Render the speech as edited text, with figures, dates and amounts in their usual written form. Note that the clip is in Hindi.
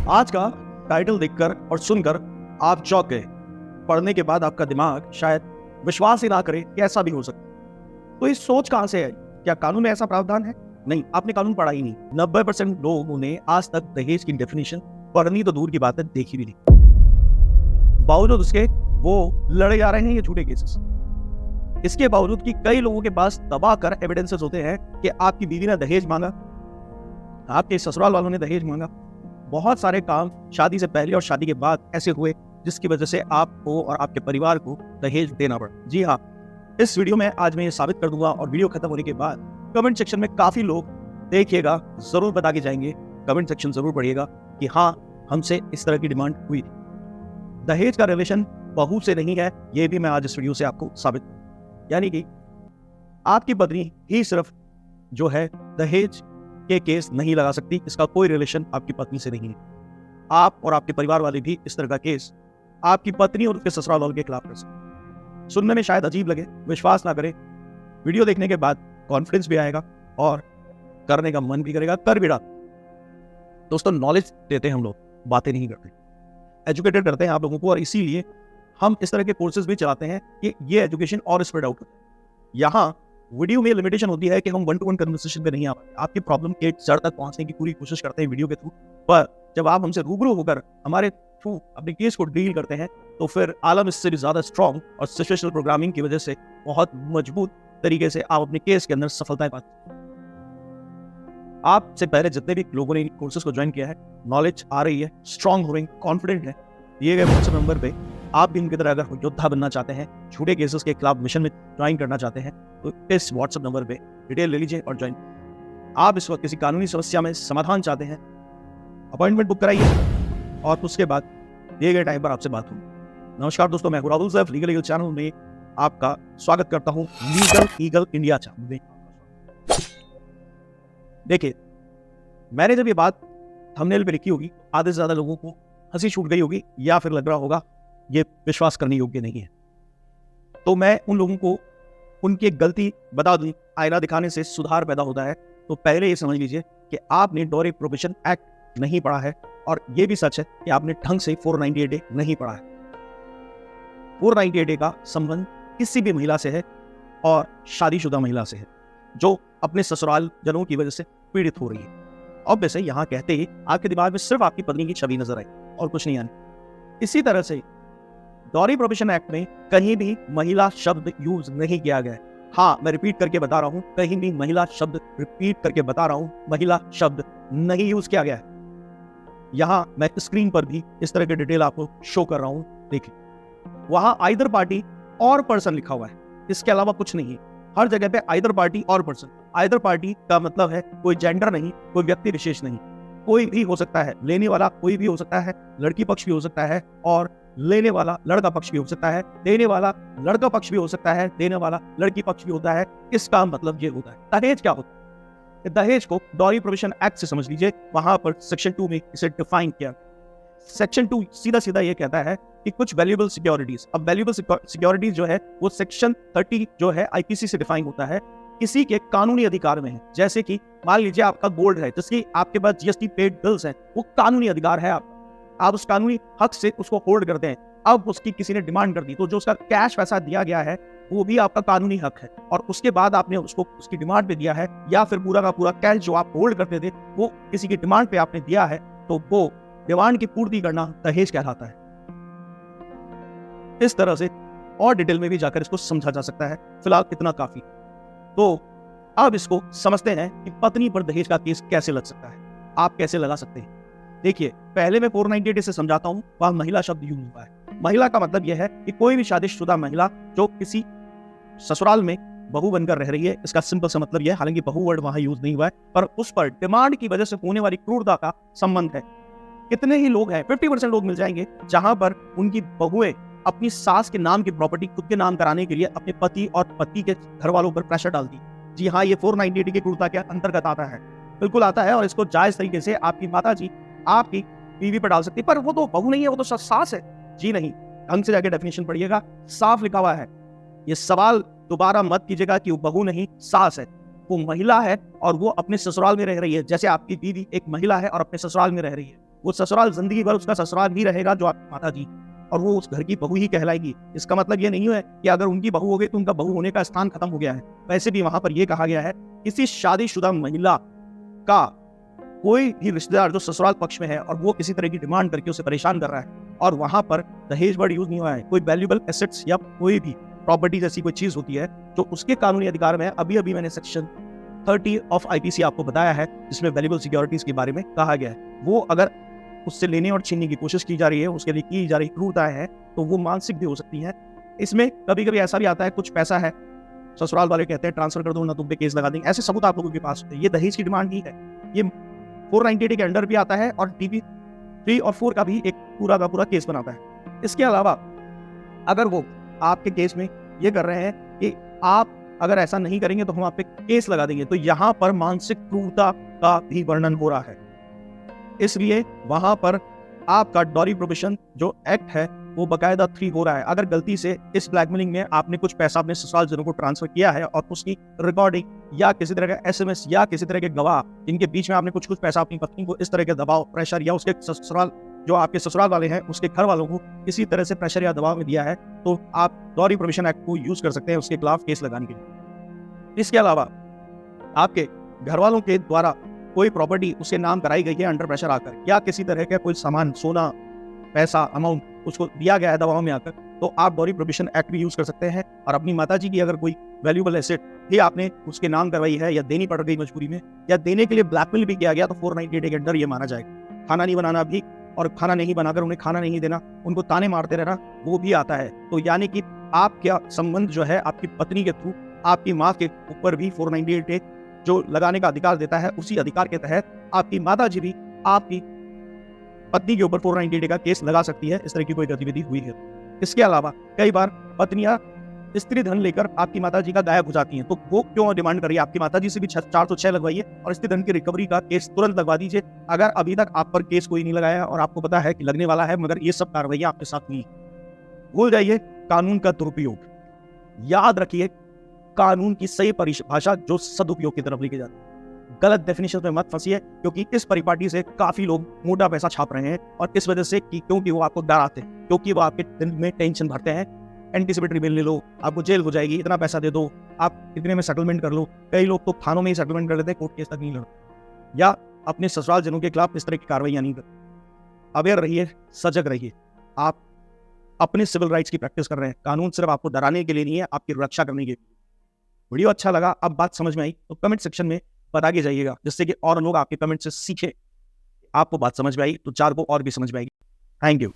आज का टाइटल देखकर और सुनकर आप चौंक गए। पढ़ने के बाद आपका दिमाग शायद विश्वास ही ना करे कि ऐसा भी हो सकता। तो इस सोच कहां से है? क्या कानून में ऐसा प्रावधान है? नहीं, आपने कानून पढ़ा ही नहीं। 90% लोगों ने आज तक दहेज की डेफिनेशन पढ़नी तो दूर की बात है, देखी भी नहीं। बावजूद उसके वो लड़े जा रहे हैं ये झूठे केसेस। इसके बावजूद कि कई लोगों के पास दबा कर एविडेंसेस होते हैं कि आपकी बीवी ने दहेज मांगा, आपके ससुराल वालों ने दहेज मांगा। बहुत सारे काम शादी से पहले और शादी के बाद ऐसे हुए जिसकी वजह से आपको और आपके परिवार को दहेज देना पड़ा। जी हाँ, इस वीडियो में आज मैं ये साबित कर दूंगा और वीडियो खत्म होने के बाद कमेंट सेक्शन में काफी लोग देखिएगा, जरूर बता के जाएंगे, कमेंट सेक्शन जरूर पढ़िएगा कि हाँ, हमसे इस तरह की डिमांड हुई थी। दहेज का रिलेशन बहू से नहीं है, ये भी मैं आज इस वीडियो से आपको साबित, यानी कि आपकी पत्नी ही सिर्फ जो है दहेज के केस नहीं लगा सकती, इसका कोई रिलेशन आपकी पत्नी से नहीं है। आप और आपके परिवार वाले भी इस तरह का केस आपकी पत्नी और उसके ससुराल वालों के खिलाफ कर सकते। सुनने में शायद अजीब लगे, विश्वास ना करें, वीडियो देखने के बाद कॉन्फिडेंस भी आएगा और करने का मन भी करेगा, कर भी डाल। दोस्तों, नॉलेज देते हैं हम लोग, बातें नहीं करते, एजुकेटेड करते हैं आप लोगों को, और इसीलिए हम इस तरह के कोर्सेज भी चलाते हैं कि ये एजुकेशन और स्प्रेड आउट हो। यहाँ वीडियो में लिमिटेशन होती है कि हम 1-to-1 कन्वर्सेशन पे नहीं आ पाते, आपकी प्रॉब्लम के जड़ तक पहुंचने की पूरी कोशिश करते हैं वीडियो के थ्रू, पर जब आप हमसे रूबरू होकर हमारे थ्रू अपने केस को डील करते हैं तो फिर आलम इससे भी ज्यादा स्ट्रॉन्ग और सिचुएशनल प्रोग्रामिंग की वजह से बहुत मजबूत तरीके से आप अपने केस के अंदर सफलताएं पाते हैं। आपसे पहले जितने भी लोगों ने कोर्सेज को ज्वाइन किया है, नॉलेज आ रही है, स्ट्रॉन्ग हो रही, कॉन्फिडेंट है। दिए गए व्हाट्सएप नंबर पे आप भी इनकी तरह अगर योद्धा बनना चाहते हैं, झूठे केसेस के खिलाफ मिशन में ज्वाइन करना चाहते हैं, तो इस व्हाट्सएप नंबर पे डिटेल ले लीजिए और ज्वाइन। आप इस वक्त किसी कानूनी समस्या में समाधान चाहते हैं, अपॉइंटमेंट बुक कराइए और उसके बाद दिए गए टाइम पर आपसे बात होगी। नमस्कार दोस्तों, मैं Rahul Saif legal eagle channel में आपका स्वागत करता हूं। लीगल ईगल इंडिया चैनल में देखिए, मैंने जब ये बात थंबनेल पे लिखी होगी, आधे से ज्यादा लोगों को हंसी छूट गई होगी या फिर लग रहा होगा ये विश्वास करने योग्य नहीं है। तो मैं उन लोगों को उनकी गलती बता दूं, आईना दिखाने से सुधार पैदा होता है। तो पहले ये समझ लीजिए कि आपने डॉरी प्रोहिबिशन एक्ट नहीं पढ़ा है, और ये भी सच है कि आपने ढंग से 498A नहीं पढ़ा है। 498A का संबंध किसी भी महिला से है और शादीशुदा महिला से है जो अपने ससुराल जनों की वजह से पीड़ित हो रही है। अब वैसे यहाँ कहते ही आपके दिमाग में सिर्फ आपकी पत्नी की छवि नजर आई और कुछ नहीं आने। इसी तरह से डॉरी प्रोहिबिशन एक्ट में कहीं भी महिला शब्द यूज नहीं किया गया है। हाँ, मैं रिपीट करके बता रहा हूं, कहीं भी महिला शब्द, रिपीट करके बता रहा हूं, महिला शब्द नहीं यूज किया गया है। यहां मैं स्क्रीन पर भी इस तरह के डिटेल आपको शो कर रहा हूं, देखिए। वहां आइदर पार्टी और पर्सन लिखा हुआ है, इसके अलावा कुछ नहीं है। हर जगह पे आइदर पार्टी और पर्सन। आइदर पार्टी का मतलब है कोई जेंडर नहीं, कोई व्यक्ति विशेष नहीं, कोई भी हो सकता है। लेने वाला कोई भी हो सकता है, लड़की पक्ष भी हो सकता है और लेने वाला लड़का पक्ष भी हो सकता है, देने वाला लड़का पक्ष भी हो सकता है, देने वाला लड़की पक्ष भी होता है। इसका मतलब ये होता है। दहेज क्या होता है? दहेज को डॉरी प्रोहिबिशन एक्ट से समझ लीजिए, वहां पर सेक्शन 2 में इसे डिफाइन किया। सेक्शन 2 सीधा सीधा ये कहता है कि कुछ वैल्यूएबल सिक्योरिटीज, अब वैल्यूएबल सिक्योरिटीज जो है वो सेक्शन 30 जो है आईपीसी से डिफाइन होता है, किसी के कानूनी अधिकार में है। जैसे कि मान लीजिए आपका गोल्ड है, जिसकी आपके पास जीएसटी पेड बिल्स हैं, वो कानूनी अधिकार है आप उस कानूनी हक से उसको होल्ड करते हैं। अब उसकी किसी ने डिमांड कर दी तो जो उसका कैश पैसा दिया गया है वो भी आपका कानूनी हक है, और उसके बाद आपने उसको उसकी डिमांड पे दिया है, या फिर पूरा का पूरा कैश जो आप होल्ड करते थे वो किसी की डिमांड पे आपने दिया है, तो वो डिमांड की पूर्ति करना दहेज कहलाता है। इस तरह से और डिटेल में भी जाकर इसको समझा जा सकता है, फिलहाल इतना काफी। तो अब इसको समझते हैं कि पत्नी पर दहेज का केस कैसे लग सकता है, आप कैसे लगा सकते हैं। देखिए, पहले मैं 498 से समझाता हूं, वहां महिला शब्द यूज हुआ है। महिला का मतलब यह है कि कोई भी शादीशुदा महिला जो किसी ससुराल में बहू बनकर रह रही है, इसका सिंपल सा मतलब यह है, हालांकि बहू वर्ड वहां यूज नहीं हुआ है, पर उस पर डिमांड की वजह से होने वाली क्रूरता का संबंध है। कितने ही लोग हैं, 50% लोग मिल जाएंगे जहां पर उनकी बहुएं अपनी सास के नाम की प्रॉपर्टी खुद के नाम कराने के लिए अपने पति और पति के घर वालों पर प्रेशर डालती। जी हाँ, ये 498 की क्रूरता के अंतर्गत आता है, बिल्कुल आता है, और इसको जायज तरीके से आपकी माता जी आपकी बीवी पर डाल सकती है। पर वो तो बहू नहीं है, वो तो सास है। जी नहीं, ढंग से जाके डेफिनेशन पढ़िएगा, साफ लिखा हुआ है। ये सवाल दोबारा मत कीजिएगा कि वो बहू नहीं सास है, वो महिला है और वो अपने ससुराल में रह रही है। जैसे आपकी बीवी एक महिला है और अपने ससुराल में रह रही है, वो ससुराल जिंदगी भर उसका ससुराल ही रहेगा जो आपकी माता जी, और वो उस घर की बहू ही कहलाएगी। इसका मतलब ये नहीं है कि अगर उनकी बहू हो गई तो उनका बहू होने का स्थान खत्म हो गया है। वैसे भी वहां पर यह कहा गया है किसी शादीशुदा महिला का कोई भी रिश्तेदार जो ससुराल पक्ष में है और वो किसी तरह की डिमांड करके उसे परेशान कर रहा है और वहां पर दहेज वर्ड यूज नहीं हुआ है, कोई वैल्यूएबल एसेट्स या कोई भी प्रॉपर्टी जैसी कोई चीज होती है जो उसके कानूनी अधिकार में है। अभी अभी मैंने सेक्शन 30 ऑफ आईपीसी आपको बताया है जिसमें वैल्यूएबल सिक्योरिटीज के बारे में कहा गया है। वो अगर उससे लेने और छीनने की कोशिश की जा रही है, उसके लिए की जा रही क्रूरताएं है, तो वो मानसिक भी हो सकती है। इसमें कभी कभी ऐसा भी आता है कुछ पैसा है, ससुराल वाले कहते हैं ट्रांसफर कर दो ना तुम पे केस लगा देंगे, ऐसे सबूत आप लोगों के पास होते हैं। ये दहेज की डिमांड ही है, ये 498 के अंडर भी आता है और टीवी 3 और 4 का भी एक पूरा का पूरा केस बनाता है। इसके अलावा अगर वो आपके केस में ये कर रहे हैं कि आप अगर ऐसा नहीं करेंगे तो हम आप पे केस लगा देंगे, तो यहां पर मानसिक क्रूरता का भी वर्णन हो रहा है। इसलिए वहां पर आपका डॉरी प्रोहिबिशन जो एक्ट है वो बकायदा 3 हो रहा है। अगर गलती से इस ब्लैकमेलिंग में आपने कुछ पैसा अपने ससुराल जनों को ट्रांसफर किया है और उसकी रिकॉर्डिंग या किसी तरह का एसएमएस या किसी तरह के गवाह जिनके बीच में आपने कुछ पैसा अपनी पत्नी को इस तरह के दबाव प्रेशर या उसके ससुराल जो आपके ससुराल वाले हैं उसके घर वालों को किसी तरह से प्रेशर या दबाव में दिया है, तो आप डॉरी प्रोहिबिशन एक्ट को यूज कर सकते हैं उसके खिलाफ केस लगाने के लिए। इसके अलावा आपके घर वालों के द्वारा कोई प्रॉपर्टी उसके नाम कराई गई है अंडर प्रेशर आकर, या किसी तरह का कोई सामान सोना पैसा अमाउंट उसको दिया गया है दबाव में आकर, तो आप डॉरी प्रोहिबिशन एक्ट भी यूज कर सकते हैं। और अपनी माताजी की अगर कोई वैल्यूएबल एसेट भी आपने उसके नाम करवाई है या देनी पड़ गई मजबूरी में या देने के लिए ब्लैकमेल भी किया गया, तो 498 के अंडर ये माना जाएगा। खाना नहीं बनाना भी और खाना नहीं बनाकर उन्हें खाना नहीं देना, उनको ताने मारते रहना, वो भी आता है। तो यानी कि आपका संबंध जो है आपकी पत्नी के थ्रू आपकी माँ के ऊपर भी 498 जो लगाने का अधिकार देता है, उसी अधिकार के तहत आपकी माताजी भी आपकी पत्नी के ऊपर 498 का केस लगा सकती है, इस तरह की कोई गतिविधि हुई है। इसके अलावा कई बार पत्नियां स्त्री धन लेकर आपकी माताजी का गायब हो जाती हैं, तो वो क्यों डिमांड कर रही है? आपकी माताजी से भी 406 लगवाइए और स्त्री धन की रिकवरी का केस तुरंत लगवा दीजिए। अगर अभी तक आप पर केस कोई नहीं लगाया और आपको पता है कि लगने वाला है, मगर ये सब कार्रवाइयां आपके साथ हुई, भूल जाइए कानून का दुरुपयोग। याद रखिए कानून की सही परिभाषा जो सदुपयोग की तरफ लेके जाती है। गलत डेफिनेशन में मत फंसिए, क्योंकि इस परिपाटी से काफी लोग मोटा पैसा छाप रहे हैं और इस वजह से क्योंकि वो आपको डराते हैं, क्योंकि वो आपके दिल में टेंशन भरते हैं। एंटीसिपेटरी बिल ले लो, आपको जेल हो जाएगी, इतना पैसा दे दो, आप इतने में सेटलमेंट कर लो। कई लोग तो थानों में ही सेटलमेंट कर लेते हैं, कोर्ट केस तक नहीं लड़ते, या अपने ससुराल जनों के खिलाफ इस तरह की कार्रवाइयां नहीं करते। अवेयर रहिए, सजग रहिए। आप अपने सिविल राइट्स की प्रैक्टिस कर रहे हैं। कानून सिर्फ आपको डराने के लिए नहीं है, आपकी रक्षा करने के लिए। वीडियो अच्छा लगा, अब बात समझ में आई तो कमेंट सेक्शन में बता के जाइएगा, जिससे कि और लोग आपके कमेंट से सीखे। आपको बात समझ में आई तो 4 को और भी समझ में आएगी। Thank you.